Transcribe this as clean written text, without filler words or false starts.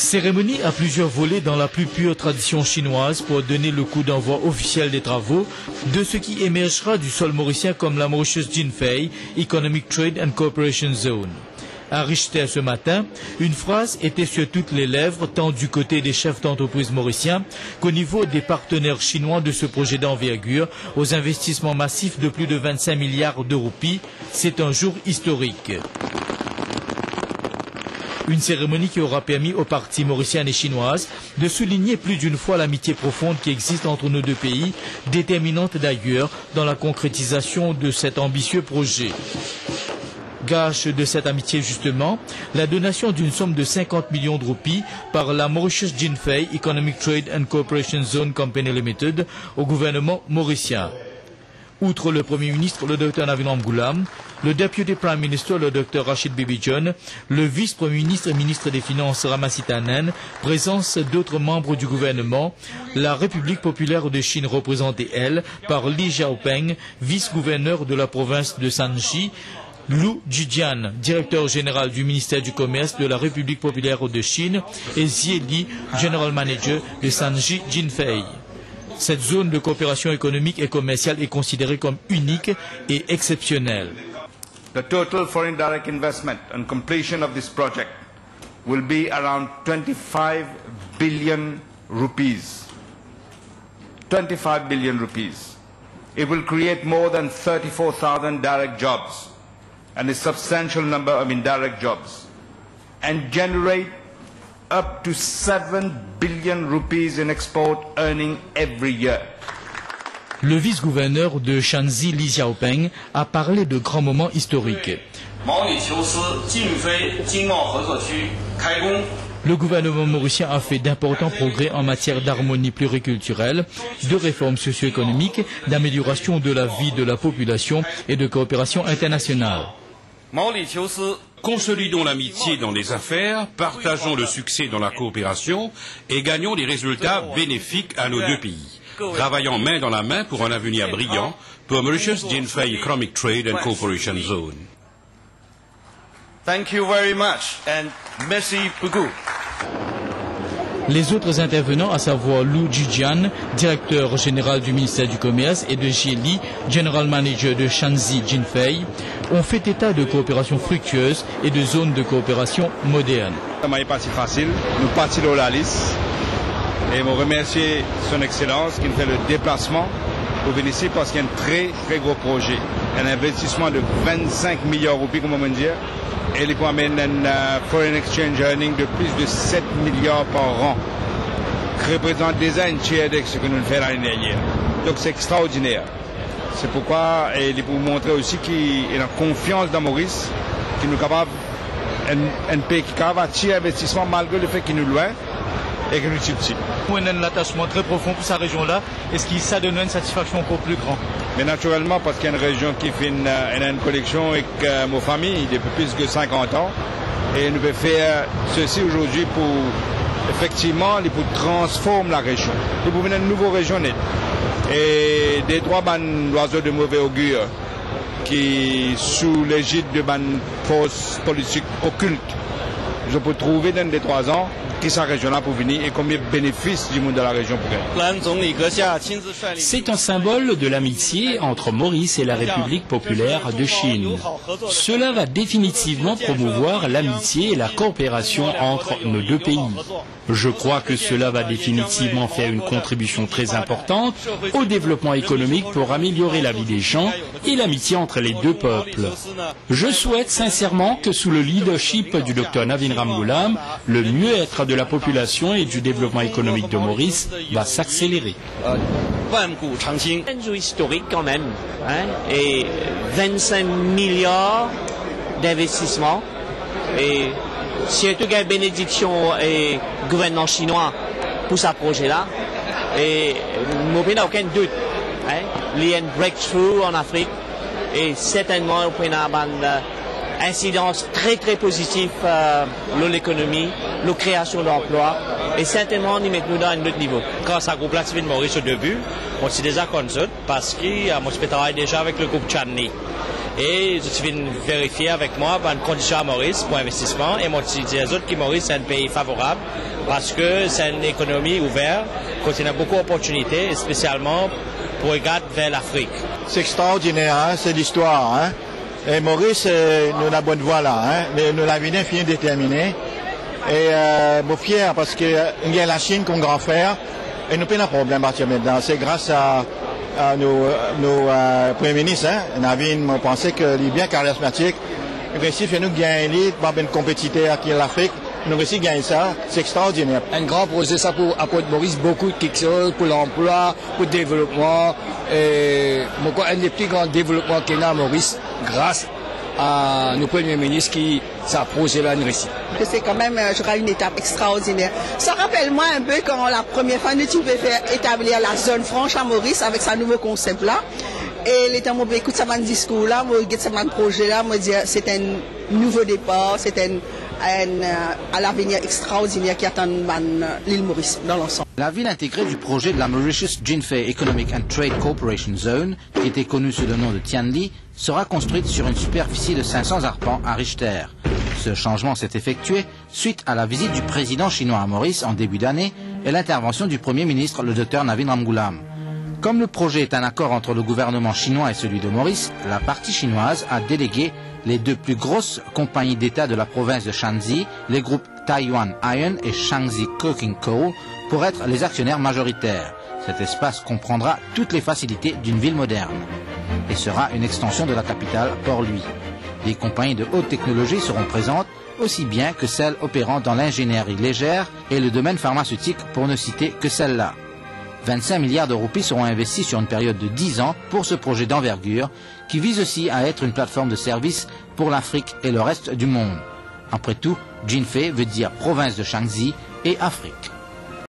Cérémonie à plusieurs volets dans la plus pure tradition chinoise pour donner le coup d'envoi officiel des travaux de ce qui émergera du sol mauricien comme la Mauritius Jinfei Economic Trade and Cooperation Zone. À Richter ce matin, une phrase était sur toutes les lèvres, tant du côté des chefs d'entreprise mauriciens qu'au niveau des partenaires chinois de ce projet d'envergure aux investissements massifs de plus de 25 milliards de roupies. C'est un jour historique. Une cérémonie qui aura permis aux parties mauriciennes et chinoises de souligner plus d'une fois l'amitié profonde qui existe entre nos deux pays, déterminante d'ailleurs dans la concrétisation de cet ambitieux projet. Gage de cette amitié justement, la donation d'une somme de 50 millions de roupies par la Mauritius Jinfei Economic Trade and Cooperation Zone Company Limited au gouvernement mauricien. Outre le Premier ministre, le Dr Navin Ramgoolam, le Deputy Prime Minister, le Dr Rashid Bibi John, le Vice-Premier ministre et ministre des Finances Ramasitanen, présence d'autres membres du gouvernement, la République populaire de Chine représentée, elle, par Li Xiaopeng, vice-gouverneur de la province de Shanxi, Lu Jijian, directeur général du ministère du Commerce de la République populaire de Chine, et Xie Li, General Manager de Shanxi Jinfei. Cette zone de coopération économique et commerciale est considérée comme unique et exceptionnelle. The total foreign direct investment on completion of this project will be around 25 billion rupees. 25 billion rupees. It will create more than 34,000 direct jobs and a substantial number of indirect jobs and generate up to 7 billion rupees in export earning every year. Le vice-gouverneur de Shanxi, Li Xiaopeng, a parlé de grands moments historiques. Le gouvernement mauricien a fait d'importants progrès en matière d'harmonie pluriculturelle, de réformes socio-économiques, d'amélioration de la vie de la population et de coopération internationale. Consolidons l'amitié dans les affaires, partageons le succès dans la coopération et gagnons des résultats bénéfiques à nos deux pays. Travaillons main dans la main pour un avenir brillant pour Mauritius Jinfei Economic Trade and Cooperation Zone. Thank you very much and merci beaucoup. Les autres intervenants, à savoir Lu Jijian, directeur général du ministère du Commerce, et de Xie Li, General Manager de Shanxi Jinfei, ont fait état de coopération fructueuse et de zones de coopération modernes. Ça n'est pas si facile. Nous partons la liste et je remercie son Excellence qui nous fait le déplacement pour venir ici parce qu'il y a un très très gros projet. Un investissement de 25 milliards de roupies, comme on dit. Et il peut amener un foreign exchange earning de plus de 7 milliards par an, qui représente déjà un tiers de ce que nous faisons l'année dernière. Donc c'est extraordinaire. C'est pourquoi il faut montrer aussi qu'il a confiance dans Maurice, qu'il est capable, un pays qui est capable d'attirer l'investissement malgré le fait qu'il nous loin et qu'il nous est petit. On a un attachement très profond pour cette région-là. Est-ce que ça donne une satisfaction encore plus grande? Mais naturellement, parce qu'il y a une région qui fait une connexion avec ma famille depuis plus de 50 ans. Et nous devons faire ceci aujourd'hui pour, effectivement, pour transformer la région. Pour venir une nouvelle région nette. Et des trois oiseaux de mauvais augure qui, sous l'égide de forces politiques occultes, je peux trouver dans les 3 ans qui sa région-là pour venir et combien de bénéfices du monde de la région pour gagner. C'est un symbole de l'amitié entre Maurice et la République populaire de Chine. Cela va définitivement promouvoir l'amitié et la coopération entre nos deux pays. Je crois que cela va définitivement faire une contribution très importante au développement économique pour améliorer la vie des gens et l'amitié entre les deux peuples. Je souhaite sincèrement que sous le leadership du Dr Navin Ramgoolam, le mieux-être de la population et du développement économique de Maurice va s'accélérer. Un jour historique quand même, hein, et 25 milliards d'investissements et surtout une bénédiction et gouvernement chinois pour ce projet-là. Et il n'y a aucun doute, hein, il y a un breakthrough en Afrique et certainement il y a une incidence très très positive sur l'économie, la création d'emplois et certainement nous mettons dans un autre niveau. Grâce à groupe l'activité de Maurice au début, on s'est déjà connu parce que moi je travaille déjà avec le groupe Channi. Et je suis venu vérifier avec moi une condition à Maurice pour investissement. Et moi, je dis aux autres que Maurice est un pays favorable parce que c'est une économie ouverte, qu'il y a beaucoup d'opportunités, spécialement pour regarder vers l'Afrique. C'est extraordinaire, hein, c'est l'histoire. Hein. Et Maurice, nous avons bonne voie là, hein, mais nous l'avons bien déterminé. Et je suis fier parce qu'il y a la Chine comme grand frère et nous n'avons pas de problème à partir maintenant. C'est grâce à nos premiers ministres, hein. Navin, on pensait qu'il est bien charismatique. Il réussit à nous gagner, pas une compétition aquí en Afrique. Nous réussit à gagner ça, c'est extraordinaire. Un grand projet, ça pour apporter Maurice beaucoup de quelque chose pour l'emploi, pour le développement. Et un des plus grands développements qu'il y a à Maurice, grâce à nos premiers ministres qui s'approchent de la réussite. C'est quand même, je crois, une étape extraordinaire. Ça rappelle-moi un peu quand la première fois, nous pouvons faire établir la zone franche à Maurice avec ce nouveau concept-là. Et les temps où j'écoute ce discours-là, ce projet-là, je me dis c'est un nouveau départ, c'est à l'avenir extraordinaire qui attend l'île Maurice dans l'ensemble. La ville intégrée du projet de la Mauritius Jinfei Economic and Trade Cooperation Zone, qui était connue sous le nom de Tianli, sera construite sur une superficie de 500 arpents à Richter. Ce changement s'est effectué suite à la visite du président chinois à Maurice en début d'année et l'intervention du Premier ministre, le Dr Navin Ramgoolam. Comme le projet est un accord entre le gouvernement chinois et celui de Maurice, la partie chinoise a délégué les deux plus grosses compagnies d'État de la province de Shanxi, les groupes Taiwan Iron et Shanxi Coking Coal, pour être les actionnaires majoritaires. Cet espace comprendra toutes les facilités d'une ville moderne et sera une extension de la capitale Port-Louis. Les compagnies de haute technologie seront présentes, aussi bien que celles opérant dans l'ingénierie légère et le domaine pharmaceutique, pour ne citer que celles-là. 25 milliards de roupies seront investis sur une période de 10 ans pour ce projet d'envergure qui vise aussi à être une plateforme de service pour l'Afrique et le reste du monde. Après tout, Jinfei veut dire province de Shanxi et Afrique.